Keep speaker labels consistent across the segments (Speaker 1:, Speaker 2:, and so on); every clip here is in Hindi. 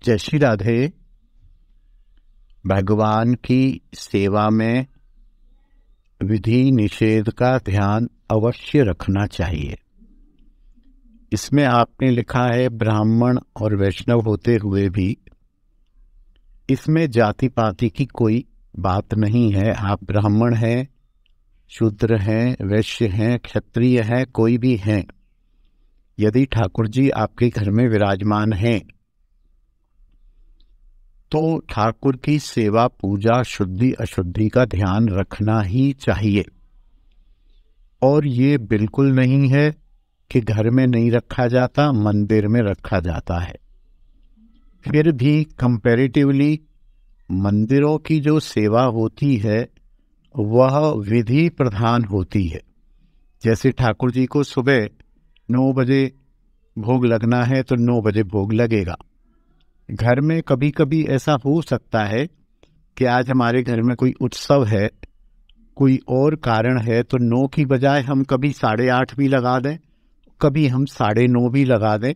Speaker 1: जय श्री राधे। भगवान की सेवा में विधि निषेध का ध्यान अवश्य रखना चाहिए। इसमें आपने लिखा है ब्राह्मण और वैष्णव होते हुए भी इसमें जाति पाति की कोई बात नहीं है। आप ब्राह्मण हैं, शूद्र हैं, वैश्य हैं, क्षत्रिय हैं, कोई भी हैं, यदि ठाकुर जी आपके घर में विराजमान हैं तो ठाकुर की सेवा पूजा शुद्धि अशुद्धि का ध्यान रखना ही चाहिए। और ये बिल्कुल नहीं है कि घर में नहीं रखा जाता, मंदिर में रखा जाता है। फिर भी कंपैरेटिवली मंदिरों की जो सेवा होती है वह विधि प्रधान होती है। जैसे ठाकुर जी को सुबह 9 बजे भोग लगना है तो 9 बजे भोग लगेगा। घर में कभी कभी ऐसा हो सकता है कि आज हमारे घर में कोई उत्सव है, कोई और कारण है, तो 9 की बजाय हम कभी 8:30 भी लगा दें, कभी हम 9:30 भी लगा दें।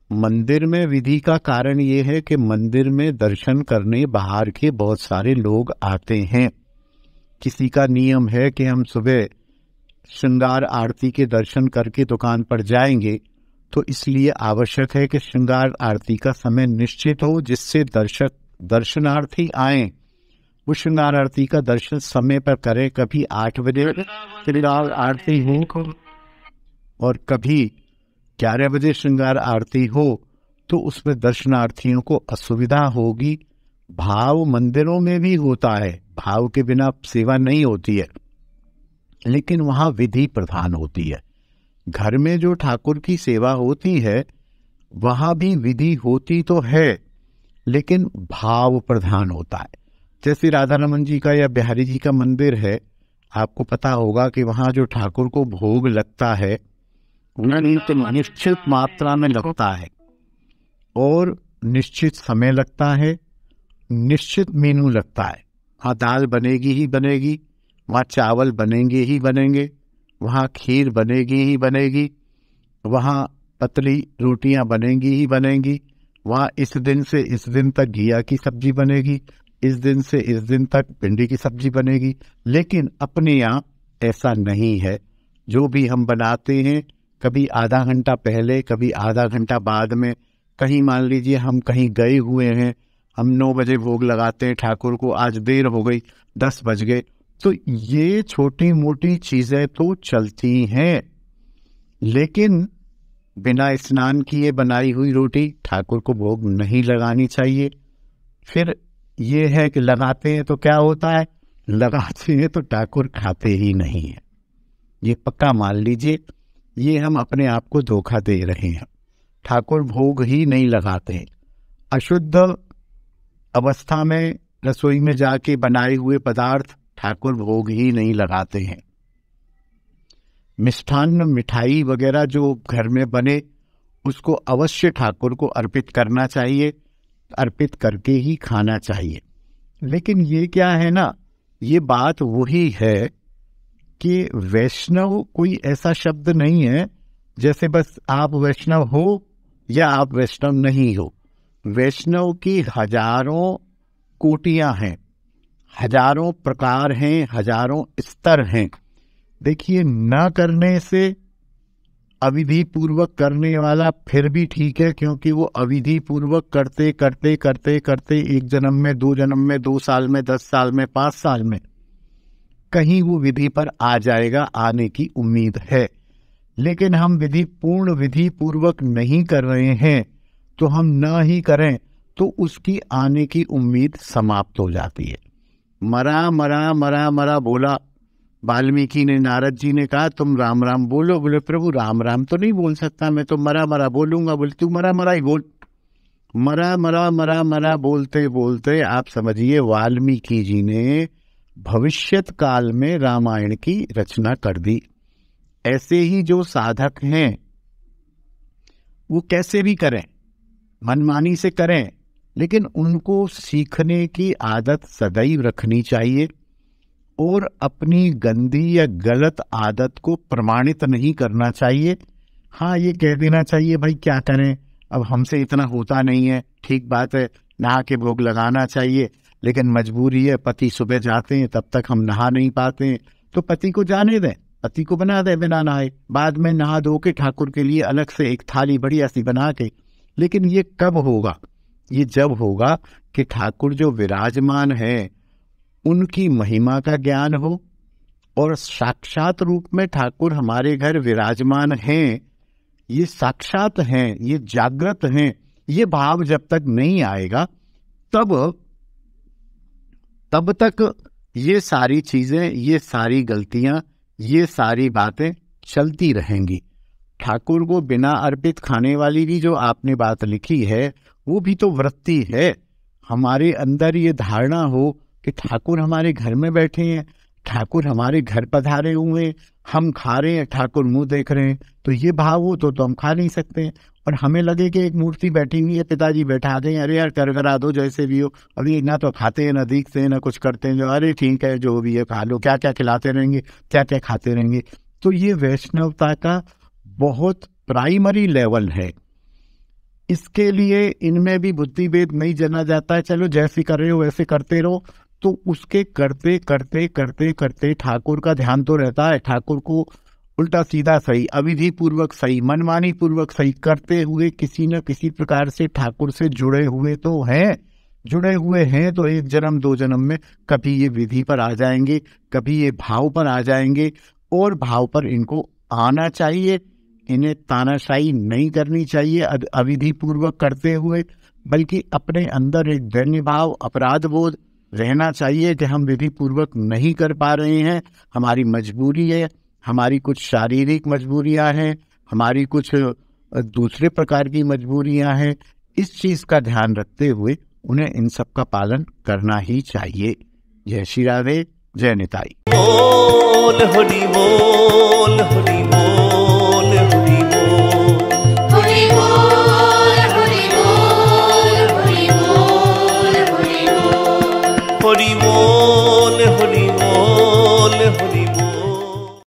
Speaker 1: मंदिर में विधि का कारण ये है कि मंदिर में दर्शन करने बाहर के बहुत सारे लोग आते हैं। किसी का नियम है कि हम सुबह श्रृंगार आरती के दर्शन करके दुकान पर जाएंगे, तो इसलिए आवश्यक है कि श्रृंगार आरती का समय निश्चित हो, जिससे दर्शनार्थी आए वो श्रृंगार आरती का दर्शन समय पर करें। कभी 8 बजे श्रृंगार आरती हो और कभी 11 बजे श्रृंगार आरती हो, तो उसमें दर्शनार्थियों को असुविधा होगी। भाव मंदिरों में भी होता है, भाव के बिना सेवा नहीं होती है, लेकिन वहां विधि प्रधान होती है। घर में जो ठाकुर की सेवा होती है वहां भी विधि होती तो है, लेकिन भाव प्रधान होता है। जैसे राधा रमन जी का या बिहारी जी का मंदिर है, आपको पता होगा कि वहां जो ठाकुर को भोग लगता है निश्चित मात्रा में लगता है और निश्चित समय लगता है, निश्चित मेनू लगता है। वहाँ दाल बनेगी ही बनेगी, वहाँ चावल बनेंगे ही बनेंगे, वहाँ खीर बनेगी ही बनेगी, वहाँ पतली रोटियां बनेंगी ही बनेंगी, वहाँ इस दिन से इस दिन तक घिया की सब्जी बनेगी, इस दिन से इस दिन तक भिंडी की सब्जी बनेगी। लेकिन अपने यहाँ ऐसा नहीं है। जो भी हम बनाते हैं, कभी आधा घंटा पहले, कभी आधा घंटा बाद में। कहीं मान लीजिए हम कहीं गए हुए हैं, हम 9 बजे भोग लगाते हैं ठाकुर को, आज देर हो गई, 10 बज गए, तो ये छोटी मोटी चीजें तो चलती हैं। लेकिन बिना स्नान किए बनाई हुई रोटी ठाकुर को भोग नहीं लगानी चाहिए। फिर ये है कि लगाते हैं तो क्या होता है, लगाते हैं तो ठाकुर खाते ही नहीं है। ये पक्का मान लीजिए, ये हम अपने आप को धोखा दे रहे हैं। ठाकुर भोग ही नहीं लगाते। अशुद्ध अवस्था में रसोई में जाके बनाए हुए पदार्थ ठाकुर भोग ही नहीं लगाते हैं। मिष्ठान्न मिठाई वगैरह जो घर में बने उसको अवश्य ठाकुर को अर्पित करना चाहिए, अर्पित करके ही खाना चाहिए। लेकिन ये क्या है ना, ये बात वही है कि वैष्णव कोई ऐसा शब्द नहीं है जैसे बस आप वैष्णव हो या आप वैष्णव नहीं हो। वैष्णव की हजारों कोटियां हैं, हजारों प्रकार हैं, हजारों स्तर हैं। देखिए, न करने से अविधि पूर्वक करने वाला फिर भी ठीक है, क्योंकि वो अविधि पूर्वक करते करते करते करते 1 जन्म में, 2 जन्म में, 2 साल में, 10 साल में, 5 साल में कहीं वो विधि पर आ जाएगा, आने की उम्मीद है। लेकिन हम पूर्ण विधि पूर्वक नहीं कर रहे हैं, तो हम न ही करें तो उसकी आने की उम्मीद समाप्त हो जाती है। मरा मरा मरा मरा बोला। वाल्मीकि ने, नारद जी ने कहा तुम राम राम बोलो। बोले प्रभु राम राम तो नहीं बोल सकता, मैं तो मरा मरा बोलूंगा। बोले तू मरा मरा ही बोल। मरा मरा मरा मरा बोलते बोलते आप समझिए वाल्मीकि जी ने भविष्यत काल में रामायण की रचना कर दी। ऐसे ही जो साधक हैं वो कैसे भी करें, मनमानी से करें, लेकिन उनको सीखने की आदत सदैव रखनी चाहिए और अपनी गंदी या गलत आदत को प्रमाणित नहीं करना चाहिए। हाँ, ये कह देना चाहिए भाई क्या करें, अब हमसे इतना होता नहीं है, ठीक बात है, नहा के भोग लगाना चाहिए, लेकिन मजबूरी है, पति सुबह जाते हैं तब तक हम नहा नहीं पाते हैं, तो पति को जाने दें, पति को बना दें बिना नहाए, बाद में नहा धो के ठाकुर के लिए अलग से एक थाली बढ़िया सी बना के। लेकिन ये कब होगा? ये जब होगा कि ठाकुर जो विराजमान है उनकी महिमा का ज्ञान हो और साक्षात रूप में ठाकुर हमारे घर विराजमान हैं, ये साक्षात हैं, ये जागृत हैं, ये भाव जब तक नहीं आएगा तब तक ये सारी चीजें, ये सारी गलतियां, ये सारी बातें चलती रहेंगी। ठाकुर को बिना अर्पित खाने वाली भी जो आपने बात लिखी है वो भी तो वृत्ति है। हमारे अंदर ये धारणा हो कि ठाकुर हमारे घर में बैठे हैं, ठाकुर हमारे घर पधारे हुए हैं, हम खा रहे हैं, ठाकुर मुंह देख रहे हैं, तो ये भाव हो तो हम खा नहीं सकते हैं। और हमें लगे कि एक मूर्ति बैठी हुई है, पिताजी बैठा दें, अरे यार कर करा दो जैसे भी हो, अभी ना तो खाते हैं, ना दिखते हैं, ना कुछ करते हैं, जो अरे ठीक है जो भी है खा लो, क्या क्या खिलाते रहेंगे, क्या क्या खाते रहेंगे। तो ये वैष्णवता का बहुत प्राइमरी लेवल है। इसके लिए इनमें भी बुद्धि भेद नहीं जाना जाता है, चलो जैसे कर रहे हो वैसे करते रहो, तो उसके करते करते करते करते ठाकुर का ध्यान तो रहता है, ठाकुर को उल्टा सीधा सही, अविधि पूर्वक सही, मनमानी पूर्वक सही करते हुए किसी न किसी प्रकार से ठाकुर से जुड़े हुए तो हैं, जुड़े हुए हैं। तो एक जन्म दो जन्म में कभी ये विधि पर आ जाएंगे, कभी ये भाव पर आ जाएंगे, और भाव पर इनको आना चाहिए। इन्हें तानाशाही नहीं करनी चाहिए अविधि पूर्वक करते हुए, बल्कि अपने अंदर एक दैन्य भाव, अपराध बोध रहना चाहिए कि हम विधि पूर्वक नहीं कर पा रहे हैं, हमारी मजबूरी है, हमारी कुछ शारीरिक मजबूरियां हैं, हमारी कुछ दूसरे प्रकार की मजबूरियां हैं। इस चीज का ध्यान रखते हुए उन्हें इन सब का पालन करना ही चाहिए। जय श्री राधे, जय निताई।
Speaker 2: बोल हरि बोल हरि